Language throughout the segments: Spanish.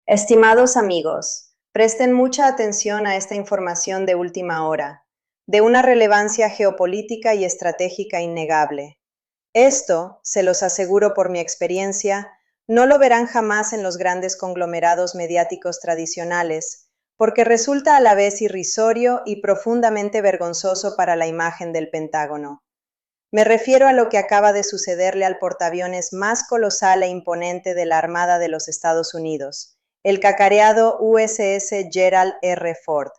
Estimados amigos, presten mucha atención a esta información de última hora, de una relevancia geopolítica y estratégica innegable. Esto, se los aseguro por mi experiencia, no lo verán jamás en los grandes conglomerados mediáticos tradicionales, porque resulta a la vez irrisorio y profundamente vergonzoso para la imagen del Pentágono. Me refiero a lo que acaba de sucederle al portaaviones más colosal e imponente de la Armada de los Estados Unidos, el cacareado USS Gerald R. Ford.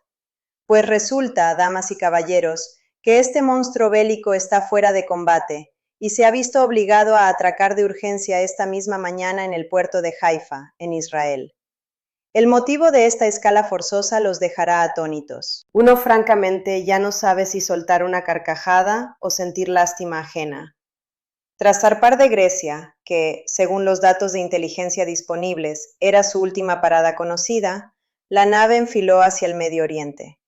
Pues resulta, damas y caballeros, que este monstruo bélico está fuera de combate y se ha visto obligado a atracar de urgencia esta misma mañana en el puerto de Haifa, en Israel. El motivo de esta escala forzosa los dejará atónitos. Uno francamente ya no sabe si soltar una carcajada o sentir lástima ajena. Tras zarpar de Grecia, que, según los datos de inteligencia disponibles, era su última parada conocida, la nave enfiló hacia el Medio Oriente.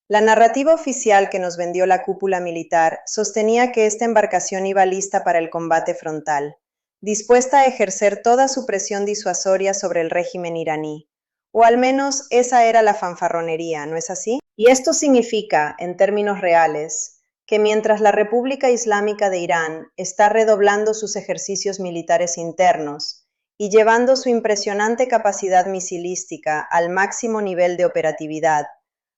La narrativa oficial que nos vendió la cúpula militar sostenía que esta embarcación iba lista para el combate frontal, dispuesta a ejercer toda su presión disuasoria sobre el régimen iraní. O al menos esa era la fanfarronería, ¿no es así? Y esto significa, en términos reales, que mientras la República Islámica de Irán está redoblando sus ejercicios militares internos y llevando su impresionante capacidad misilística al máximo nivel de operatividad,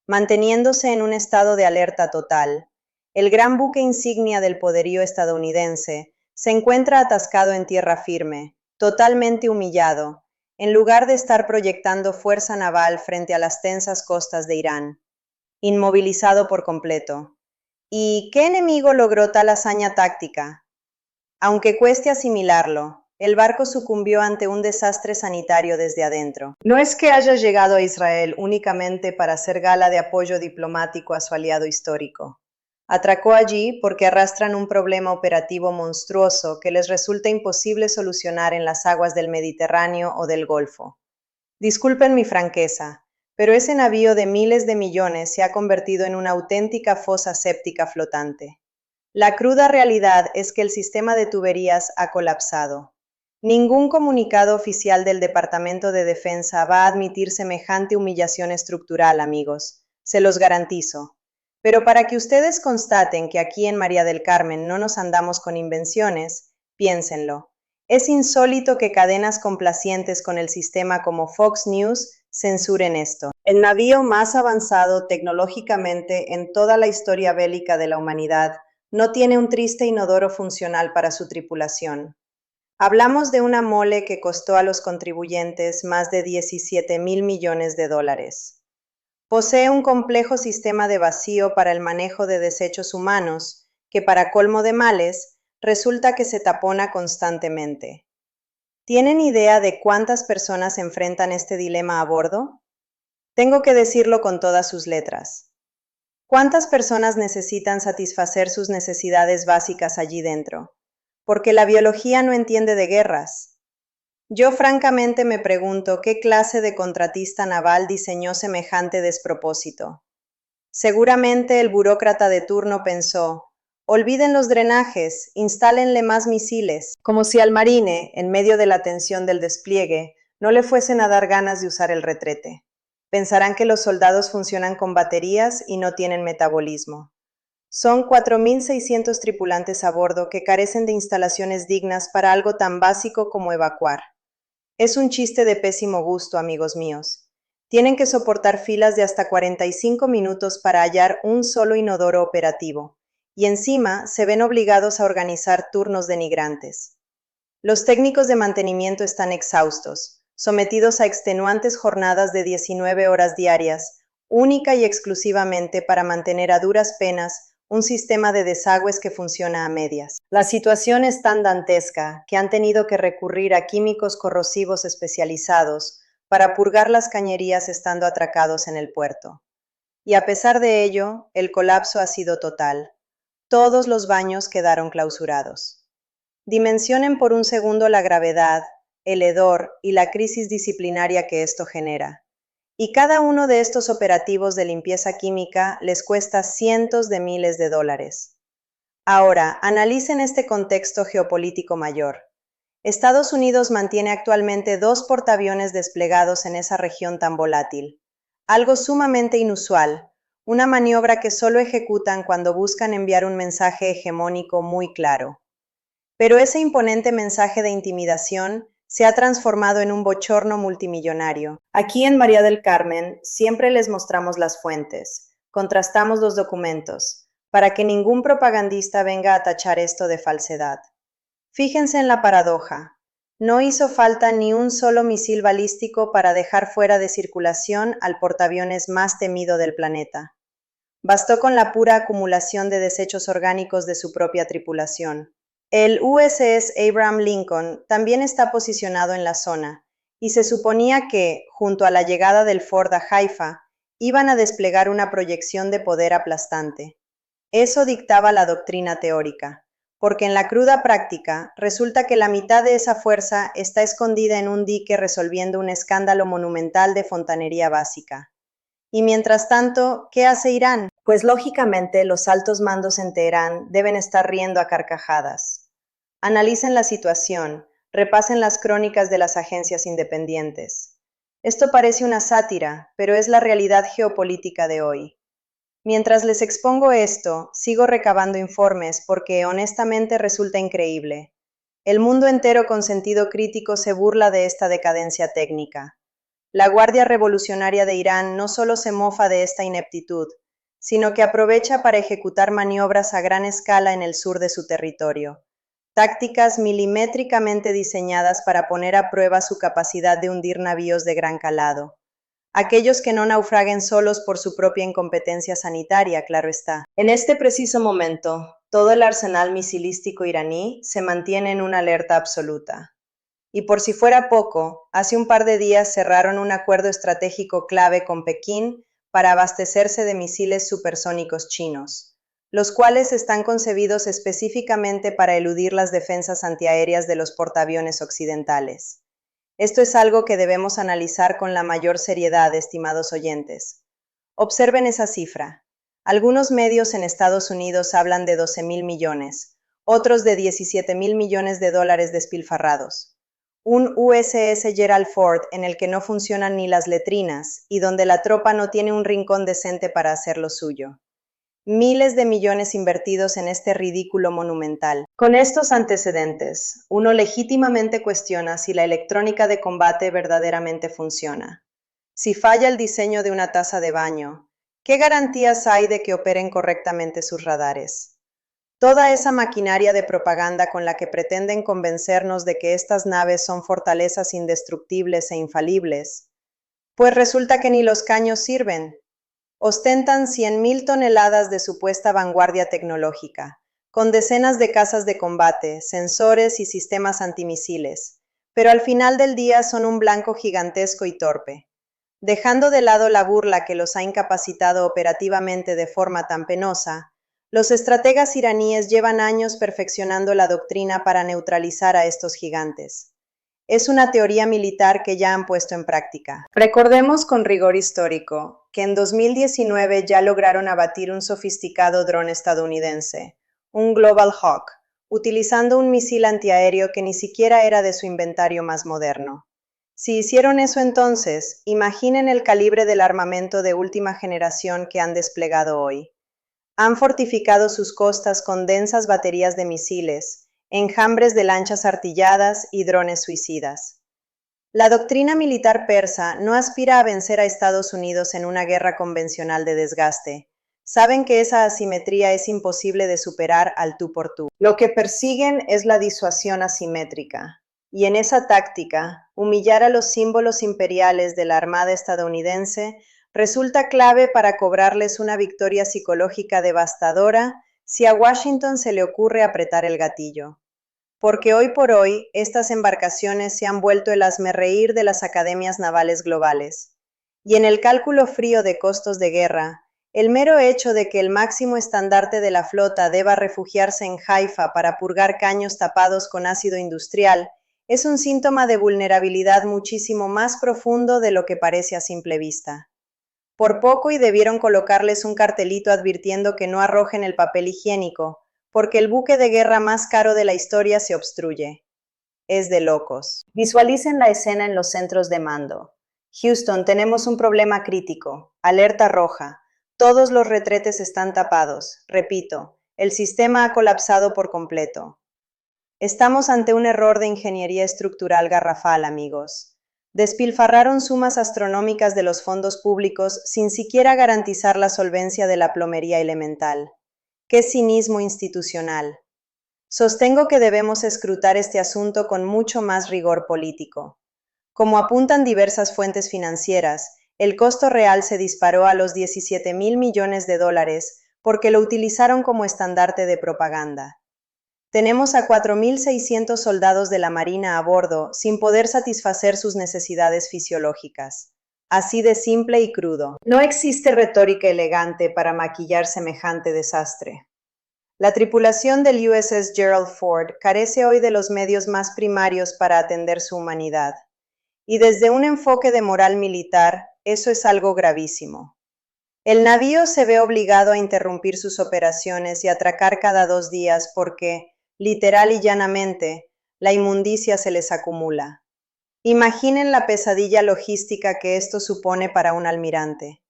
manteniéndose en un estado de alerta total, el gran buque insignia del poderío estadounidense se encuentra atascado en tierra firme, totalmente humillado, en lugar de estar proyectando fuerza naval frente a las tensas costas de Irán, inmovilizado por completo. ¿Y qué enemigo logró tal hazaña táctica? Aunque cueste asimilarlo, el barco sucumbió ante un desastre sanitario desde adentro. No es que haya llegado a Israel únicamente para hacer gala de apoyo diplomático a su aliado histórico. Atracó allí porque arrastran un problema operativo monstruoso que les resulta imposible solucionar en las aguas del Mediterráneo o del Golfo. Disculpen mi franqueza, pero ese navío de miles de millones se ha convertido en una auténtica fosa séptica flotante. La cruda realidad es que el sistema de tuberías ha colapsado. Ningún comunicado oficial del Departamento de Defensa va a admitir semejante humillación estructural, amigos, se los garantizo. Pero para que ustedes constaten que aquí en María del Carmen no nos andamos con invenciones, piénsenlo. Es insólito que cadenas complacientes con el sistema como Fox News censuren esto. El navío más avanzado tecnológicamente en toda la historia bélica de la humanidad no tiene un triste inodoro funcional para su tripulación. Hablamos de una mole que costó a los contribuyentes más de 17,000 millones de dólares. Posee un complejo sistema de vacío para el manejo de desechos humanos, que para colmo de males, resulta que se tapona constantemente. ¿Tienen idea de cuántas personas enfrentan este dilema a bordo? Tengo que decirlo con todas sus letras. ¿Cuántas personas necesitan satisfacer sus necesidades básicas allí dentro? Porque la biología no entiende de guerras. Yo francamente me pregunto qué clase de contratista naval diseñó semejante despropósito. Seguramente el burócrata de turno pensó, olviden los drenajes, instálenle más misiles, como si al marine, en medio de la tensión del despliegue, no le fuesen a dar ganas de usar el retrete. Pensarán que los soldados funcionan con baterías y no tienen metabolismo. Son 4,600 tripulantes a bordo que carecen de instalaciones dignas para algo tan básico como evacuar. Es un chiste de pésimo gusto, amigos míos. Tienen que soportar filas de hasta 45 minutos para hallar un solo inodoro operativo, y encima se ven obligados a organizar turnos denigrantes. Los técnicos de mantenimiento están exhaustos, sometidos a extenuantes jornadas de 19 horas diarias, única y exclusivamente para mantener a duras penas un sistema de desagües que funciona a medias. La situación es tan dantesca que han tenido que recurrir a químicos corrosivos especializados para purgar las cañerías estando atracados en el puerto. Y a pesar de ello, el colapso ha sido total. Todos los baños quedaron clausurados. Dimensionen por un segundo la gravedad, el hedor y la crisis disciplinaria que esto genera. Y cada uno de estos operativos de limpieza química les cuesta cientos de miles de dólares. Ahora, analicen este contexto geopolítico mayor. Estados Unidos mantiene actualmente 2 portaaviones desplegados en esa región tan volátil. Algo sumamente inusual, una maniobra que solo ejecutan cuando buscan enviar un mensaje hegemónico muy claro. Pero ese imponente mensaje de intimidación se ha transformado en un bochorno multimillonario. Aquí en María del Carmen siempre les mostramos las fuentes, contrastamos los documentos, para que ningún propagandista venga a tachar esto de falsedad. Fíjense en la paradoja. No hizo falta ni un solo misil balístico para dejar fuera de circulación al portaaviones más temido del planeta. Bastó con la pura acumulación de desechos orgánicos de su propia tripulación. El USS Abraham Lincoln también está posicionado en la zona, y se suponía que, junto a la llegada del Ford a Haifa, iban a desplegar una proyección de poder aplastante. Eso dictaba la doctrina teórica, porque en la cruda práctica resulta que la mitad de esa fuerza está escondida en un dique resolviendo un escándalo monumental de fontanería básica. Y mientras tanto, ¿qué hace Irán? Pues lógicamente los altos mandos en Teherán deben estar riendo a carcajadas. Analicen la situación, repasen las crónicas de las agencias independientes. Esto parece una sátira, pero es la realidad geopolítica de hoy. Mientras les expongo esto, sigo recabando informes porque honestamente resulta increíble. El mundo entero con sentido crítico se burla de esta decadencia técnica. La Guardia Revolucionaria de Irán no solo se mofa de esta ineptitud, sino que aprovecha para ejecutar maniobras a gran escala en el sur de su territorio, tácticas milimétricamente diseñadas para poner a prueba su capacidad de hundir navíos de gran calado. Aquellos que no naufraguen solos por su propia incompetencia sanitaria, claro está. En este preciso momento, todo el arsenal misilístico iraní se mantiene en una alerta absoluta. Y por si fuera poco, hace un par de días cerraron un acuerdo estratégico clave con Pekín para abastecerse de misiles supersónicos chinos, los cuales están concebidos específicamente para eludir las defensas antiaéreas de los portaaviones occidentales. Esto es algo que debemos analizar con la mayor seriedad, estimados oyentes. Observen esa cifra. Algunos medios en Estados Unidos hablan de 12,000 millones, otros de 17,000 millones de dólares despilfarrados. Un USS Gerald Ford en el que no funcionan ni las letrinas y donde la tropa no tiene un rincón decente para hacer lo suyo. Miles de millones invertidos en este ridículo monumental. Con estos antecedentes, uno legítimamente cuestiona si la electrónica de combate verdaderamente funciona. Si falla el diseño de una taza de baño, ¿qué garantías hay de que operen correctamente sus radares? Toda esa maquinaria de propaganda con la que pretenden convencernos de que estas naves son fortalezas indestructibles e infalibles, pues resulta que ni los caños sirven. Ostentan 100,000 toneladas de supuesta vanguardia tecnológica, con decenas de casas de combate, sensores y sistemas antimisiles, pero al final del día son un blanco gigantesco y torpe. Dejando de lado la burla que los ha incapacitado operativamente de forma tan penosa, los estrategas iraníes llevan años perfeccionando la doctrina para neutralizar a estos gigantes. Es una teoría militar que ya han puesto en práctica. Recordemos con rigor histórico que en 2019 ya lograron abatir un sofisticado dron estadounidense, un Global Hawk, utilizando un misil antiaéreo que ni siquiera era de su inventario más moderno. Si hicieron eso entonces, imaginen el calibre del armamento de última generación que han desplegado hoy. Han fortificado sus costas con densas baterías de misiles, enjambres de lanchas artilladas y drones suicidas. La doctrina militar persa no aspira a vencer a Estados Unidos en una guerra convencional de desgaste. Saben que esa asimetría es imposible de superar al tú por tú. Lo que persiguen es la disuasión asimétrica. Y en esa táctica, humillar a los símbolos imperiales de la Armada estadounidense resulta clave para cobrarles una victoria psicológica devastadora si a Washington se le ocurre apretar el gatillo. Porque hoy por hoy, estas embarcaciones se han vuelto el hazmerreír de las academias navales globales. Y en el cálculo frío de costos de guerra, el mero hecho de que el máximo estandarte de la flota deba refugiarse en Haifa para purgar caños tapados con ácido industrial es un síntoma de vulnerabilidad muchísimo más profundo de lo que parece a simple vista. Por poco y debieron colocarles un cartelito advirtiendo que no arrojen el papel higiénico, porque el buque de guerra más caro de la historia se obstruye. Es de locos. Visualicen la escena en los centros de mando. Houston, tenemos un problema crítico. Alerta roja. Todos los retretes están tapados. Repito, el sistema ha colapsado por completo. Estamos ante un error de ingeniería estructural garrafal, amigos. Despilfarraron sumas astronómicas de los fondos públicos sin siquiera garantizar la solvencia de la plomería elemental. ¡Qué cinismo institucional! Sostengo que debemos escrutar este asunto con mucho más rigor político. Como apuntan diversas fuentes financieras, el costo real se disparó a los 17,000 millones de dólares porque lo utilizaron como estandarte de propaganda. Tenemos a 4,600 soldados de la Marina a bordo sin poder satisfacer sus necesidades fisiológicas. Así de simple y crudo. No existe retórica elegante para maquillar semejante desastre. La tripulación del USS Gerald Ford carece hoy de los medios más primarios para atender su humanidad. Y desde un enfoque de moral militar, eso es algo gravísimo. El navío se ve obligado a interrumpir sus operaciones y atracar cada 2 días porque, literal y llanamente, la inmundicia se les acumula. Imaginen la pesadilla logística que esto supone para un almirante.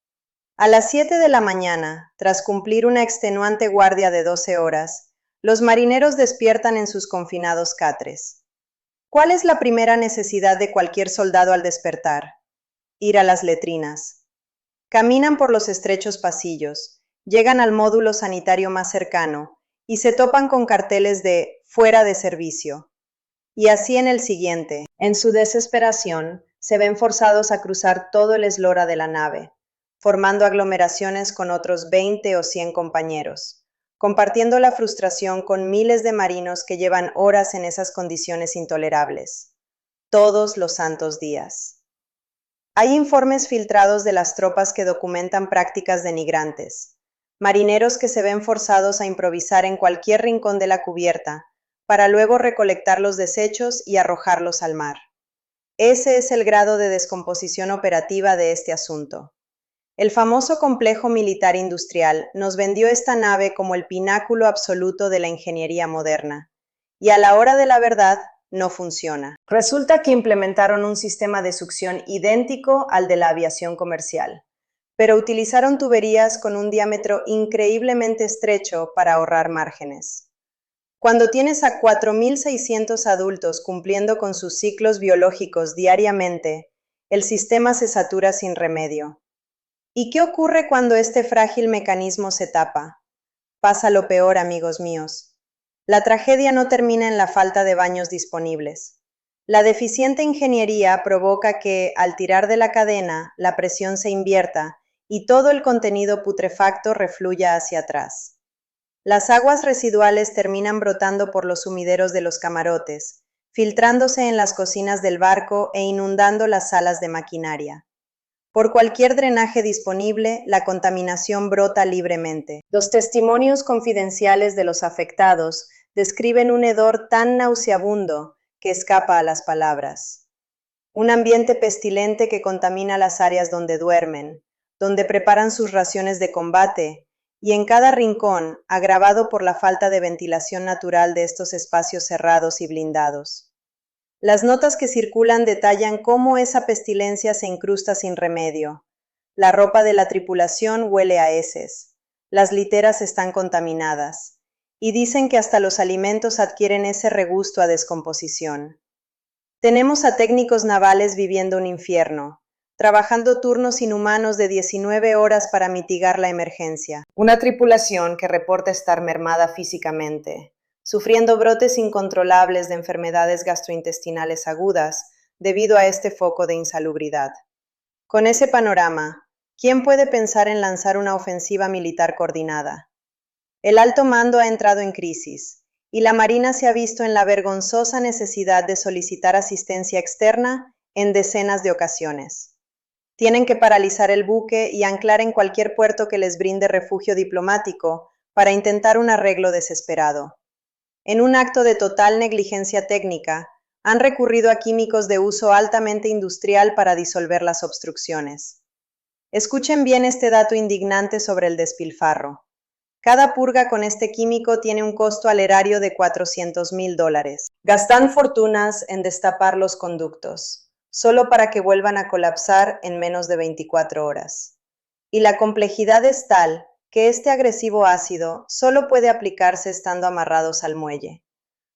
A las 7 de la mañana, tras cumplir una extenuante guardia de 12 horas, los marineros despiertan en sus confinados catres. ¿Cuál es la primera necesidad de cualquier soldado al despertar? Ir a las letrinas. Caminan por los estrechos pasillos, llegan al módulo sanitario más cercano y se topan con carteles de "fuera de servicio". Y así en el siguiente. En su desesperación, se ven forzados a cruzar todo el eslora de la nave, formando aglomeraciones con otros 20 o 100 compañeros, compartiendo la frustración con miles de marinos que llevan horas en esas condiciones intolerables, todos los santos días. Hay informes filtrados de las tropas que documentan prácticas denigrantes, marineros que se ven forzados a improvisar en cualquier rincón de la cubierta, para luego recolectar los desechos y arrojarlos al mar. Ese es el grado de descomposición operativa de este asunto. El famoso complejo militar industrial nos vendió esta nave como el pináculo absoluto de la ingeniería moderna, y a la hora de la verdad no funciona. Resulta que implementaron un sistema de succión idéntico al de la aviación comercial, pero utilizaron tuberías con un diámetro increíblemente estrecho para ahorrar márgenes. Cuando tienes a 4,600 adultos cumpliendo con sus ciclos biológicos diariamente, el sistema se satura sin remedio. ¿Y qué ocurre cuando este frágil mecanismo se tapa? Pasa lo peor, amigos míos. La tragedia no termina en la falta de baños disponibles. La deficiente ingeniería provoca que, al tirar de la cadena, la presión se invierta y todo el contenido putrefacto refluya hacia atrás. Las aguas residuales terminan brotando por los sumideros de los camarotes, filtrándose en las cocinas del barco e inundando las salas de maquinaria. Por cualquier drenaje disponible, la contaminación brota libremente. Los testimonios confidenciales de los afectados describen un hedor tan nauseabundo que escapa a las palabras. Un ambiente pestilente que contamina las áreas donde duermen, donde preparan sus raciones de combate, y en cada rincón, agravado por la falta de ventilación natural de estos espacios cerrados y blindados. Las notas que circulan detallan cómo esa pestilencia se incrusta sin remedio. La ropa de la tripulación huele a heces, las literas están contaminadas, y dicen que hasta los alimentos adquieren ese regusto a descomposición. Tenemos a técnicos navales viviendo un infierno, trabajando turnos inhumanos de 19 horas para mitigar la emergencia. Una tripulación que reporta estar mermada físicamente, sufriendo brotes incontrolables de enfermedades gastrointestinales agudas debido a este foco de insalubridad. Con ese panorama, ¿quién puede pensar en lanzar una ofensiva militar coordinada? El alto mando ha entrado en crisis, y la Marina se ha visto en la vergonzosa necesidad de solicitar asistencia externa en decenas de ocasiones. Tienen que paralizar el buque y anclar en cualquier puerto que les brinde refugio diplomático para intentar un arreglo desesperado. En un acto de total negligencia técnica, han recurrido a químicos de uso altamente industrial para disolver las obstrucciones. Escuchen bien este dato indignante sobre el despilfarro. Cada purga con este químico tiene un costo al erario de $400,000. Gastan fortunas en destapar los conductos, solo para que vuelvan a colapsar en menos de 24 horas. Y la complejidad es tal que este agresivo ácido solo puede aplicarse estando amarrados al muelle.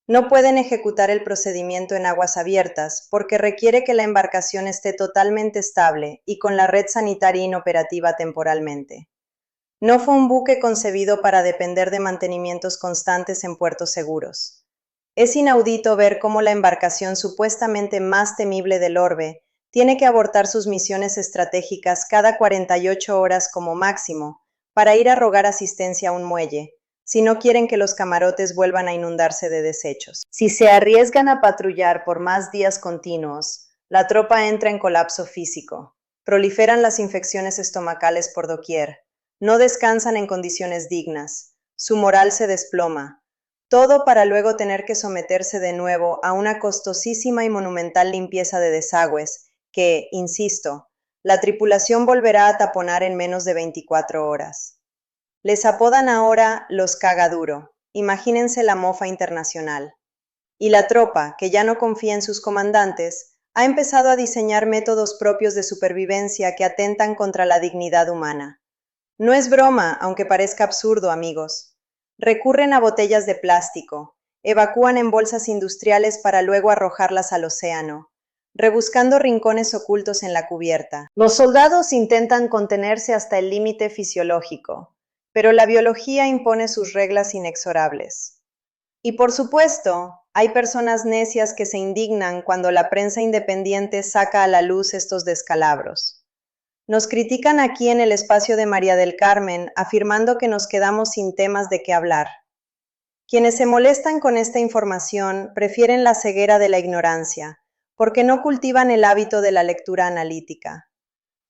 No pueden ejecutar el procedimiento en aguas abiertas porque requiere que la embarcación esté totalmente estable y con la red sanitaria inoperativa temporalmente. No fue un buque concebido para depender de mantenimientos constantes en puertos seguros. Es inaudito ver cómo la embarcación supuestamente más temible del orbe tiene que abortar sus misiones estratégicas cada 48 horas como máximo para ir a rogar asistencia a un muelle, si no quieren que los camarotes vuelvan a inundarse de desechos. Si se arriesgan a patrullar por más días continuos, la tropa entra en colapso físico. Proliferan las infecciones estomacales por doquier. No descansan en condiciones dignas. Su moral se desploma. Todo para luego tener que someterse de nuevo a una costosísima y monumental limpieza de desagües que, insisto, la tripulación volverá a taponar en menos de 24 horas. Les apodan ahora los cagaduro, imagínense la mofa internacional. Y la tropa, que ya no confía en sus comandantes, ha empezado a diseñar métodos propios de supervivencia que atentan contra la dignidad humana. No es broma, aunque parezca absurdo, amigos. Recurren a botellas de plástico, evacúan en bolsas industriales para luego arrojarlas al océano, rebuscando rincones ocultos en la cubierta. Los soldados intentan contenerse hasta el límite fisiológico, pero la biología impone sus reglas inexorables. Y por supuesto, hay personas necias que se indignan cuando la prensa independiente saca a la luz estos descalabros. Nos critican aquí en el espacio de María del Carmen, afirmando que nos quedamos sin temas de qué hablar. Quienes se molestan con esta información prefieren la ceguera de la ignorancia, porque no cultivan el hábito de la lectura analítica.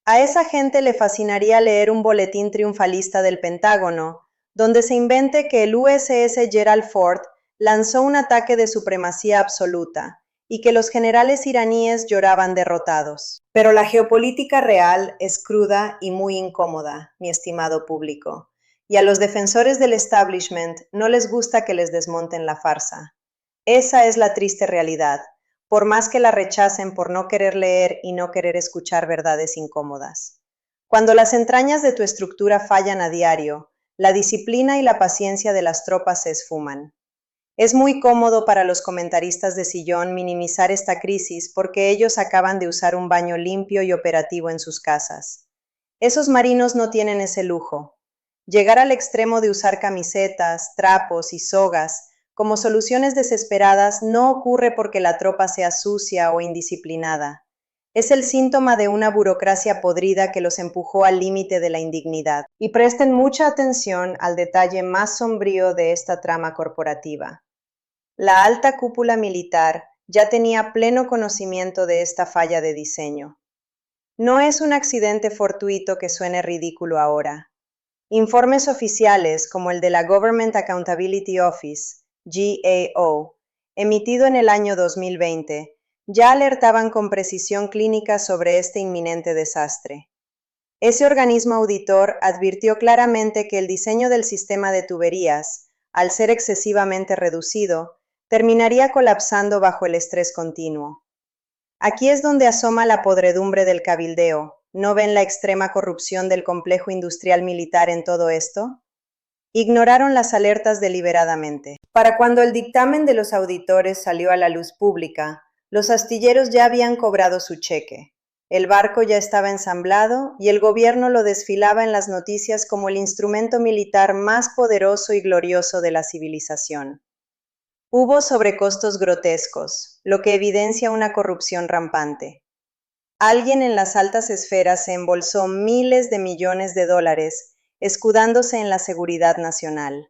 A esa gente le fascinaría leer un boletín triunfalista del Pentágono, donde se invente que el USS Gerald Ford lanzó un ataque de supremacía absoluta y que los generales iraníes lloraban derrotados. Pero la geopolítica real es cruda y muy incómoda, mi estimado público, y a los defensores del establishment no les gusta que les desmonten la farsa. Esa es la triste realidad, por más que la rechacen por no querer leer y no querer escuchar verdades incómodas. Cuando las entrañas de tu estructura fallan a diario, la disciplina y la paciencia de las tropas se esfuman. Es muy cómodo para los comentaristas de sillón minimizar esta crisis porque ellos acaban de usar un baño limpio y operativo en sus casas. Esos marinos no tienen ese lujo. Llegar al extremo de usar camisetas, trapos y sogas como soluciones desesperadas no ocurre porque la tropa sea sucia o indisciplinada. Es el síntoma de una burocracia podrida que los empujó al límite de la indignidad. Y presten mucha atención al detalle más sombrío de esta trama corporativa. La alta cúpula militar ya tenía pleno conocimiento de esta falla de diseño. No es un accidente fortuito que suene ridículo ahora. Informes oficiales como el de la Government Accountability Office, GAO, emitido en el año 2020, ya alertaban con precisión clínica sobre este inminente desastre. Ese organismo auditor advirtió claramente que el diseño del sistema de tuberías, al ser excesivamente reducido, terminaría colapsando bajo el estrés continuo. Aquí es donde asoma la podredumbre del cabildeo. ¿No ven la extrema corrupción del complejo industrial militar en todo esto? Ignoraron las alertas deliberadamente. Para cuando el dictamen de los auditores salió a la luz pública, los astilleros ya habían cobrado su cheque. El barco ya estaba ensamblado y el gobierno lo desfilaba en las noticias como el instrumento militar más poderoso y glorioso de la civilización. Hubo sobrecostos grotescos, lo que evidencia una corrupción rampante. Alguien en las altas esferas se embolsó miles de millones de dólares escudándose en la seguridad nacional.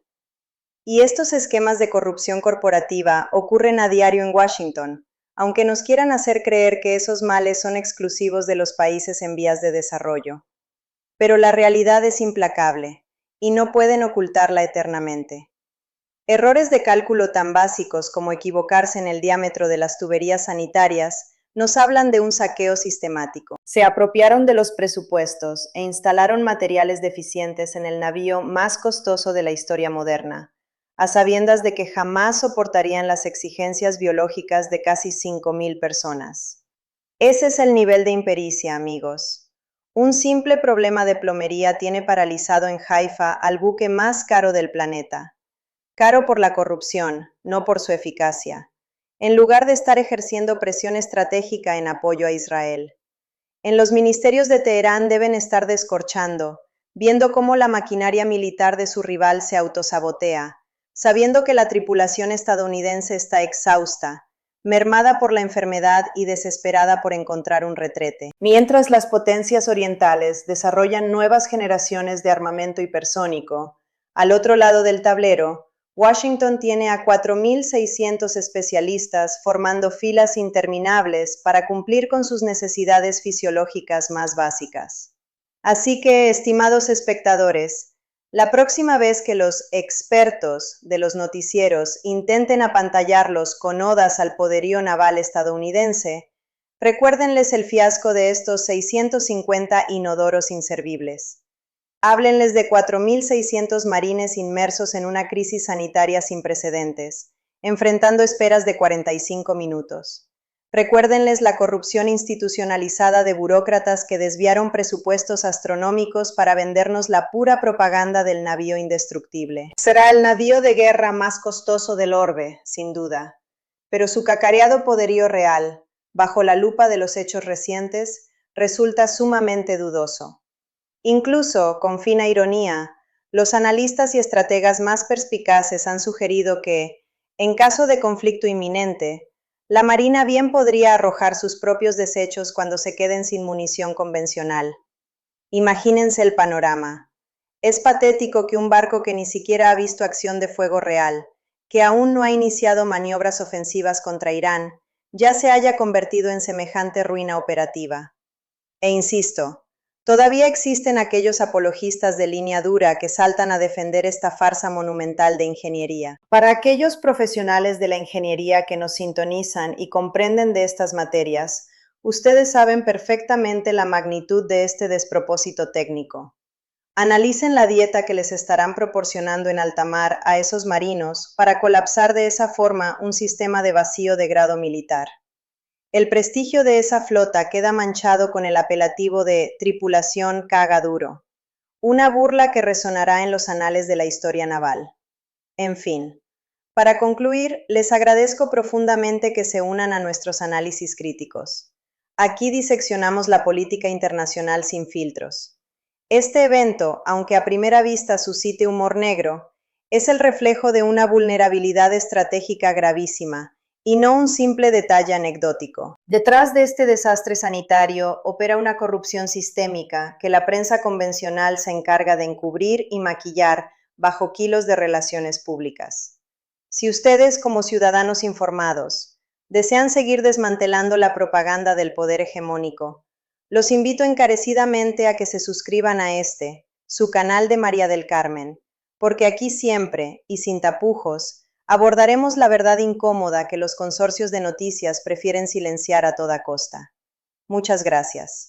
Y estos esquemas de corrupción corporativa ocurren a diario en Washington, aunque nos quieran hacer creer que esos males son exclusivos de los países en vías de desarrollo. Pero la realidad es implacable, y no pueden ocultarla eternamente. Errores de cálculo tan básicos como equivocarse en el diámetro de las tuberías sanitarias nos hablan de un saqueo sistemático. Se apropiaron de los presupuestos e instalaron materiales deficientes en el navío más costoso de la historia moderna, a sabiendas de que jamás soportarían las exigencias biológicas de casi 5.000 personas. Ese es el nivel de impericia, amigos. Un simple problema de plomería tiene paralizado en Haifa al buque más caro del planeta. Caro por la corrupción, no por su eficacia, en lugar de estar ejerciendo presión estratégica en apoyo a Israel. En los ministerios de Teherán deben estar descorchando, viendo cómo la maquinaria militar de su rival se autosabotea, sabiendo que la tripulación estadounidense está exhausta, mermada por la enfermedad y desesperada por encontrar un retrete. Mientras las potencias orientales desarrollan nuevas generaciones de armamento hipersónico, al otro lado del tablero, Washington tiene a 4.600 especialistas formando filas interminables para cumplir con sus necesidades fisiológicas más básicas. Así que, estimados espectadores, la próxima vez que los expertos de los noticieros intenten apantallarlos con odas al poderío naval estadounidense, recuérdenles el fiasco de estos 650 inodoros inservibles. Háblenles de 4.600 marines inmersos en una crisis sanitaria sin precedentes, enfrentando esperas de 45 minutos. Recuérdenles la corrupción institucionalizada de burócratas que desviaron presupuestos astronómicos para vendernos la pura propaganda del navío indestructible. Será el navío de guerra más costoso del orbe, sin duda, pero su cacareado poderío real, bajo la lupa de los hechos recientes, resulta sumamente dudoso. Incluso, con fina ironía, los analistas y estrategas más perspicaces han sugerido que, en caso de conflicto inminente, la Marina bien podría arrojar sus propios desechos cuando se queden sin munición convencional. Imagínense el panorama. Es patético que un barco que ni siquiera ha visto acción de fuego real, que aún no ha iniciado maniobras ofensivas contra Irán, ya se haya convertido en semejante ruina operativa. E insisto, todavía existen aquellos apologistas de línea dura que saltan a defender esta farsa monumental de ingeniería. Para aquellos profesionales de la ingeniería que nos sintonizan y comprenden de estas materias, ustedes saben perfectamente la magnitud de este despropósito técnico. Analicen la dieta que les estarán proporcionando en alta mar a esos marinos para colapsar de esa forma un sistema de vacío de grado militar. El prestigio de esa flota queda manchado con el apelativo de tripulación caga duro, una burla que resonará en los anales de la historia naval. En fin, para concluir, les agradezco profundamente que se unan a nuestros análisis críticos. Aquí diseccionamos la política internacional sin filtros. Este evento, aunque a primera vista suscite humor negro, es el reflejo de una vulnerabilidad estratégica gravísima, y no un simple detalle anecdótico. Detrás de este desastre sanitario opera una corrupción sistémica que la prensa convencional se encarga de encubrir y maquillar bajo kilos de relaciones públicas. Si ustedes, como ciudadanos informados, desean seguir desmantelando la propaganda del poder hegemónico, los invito encarecidamente a que se suscriban a su canal de María del Carmen, porque aquí siempre, y sin tapujos, abordaremos la verdad incómoda que los consorcios de noticias prefieren silenciar a toda costa. Muchas gracias.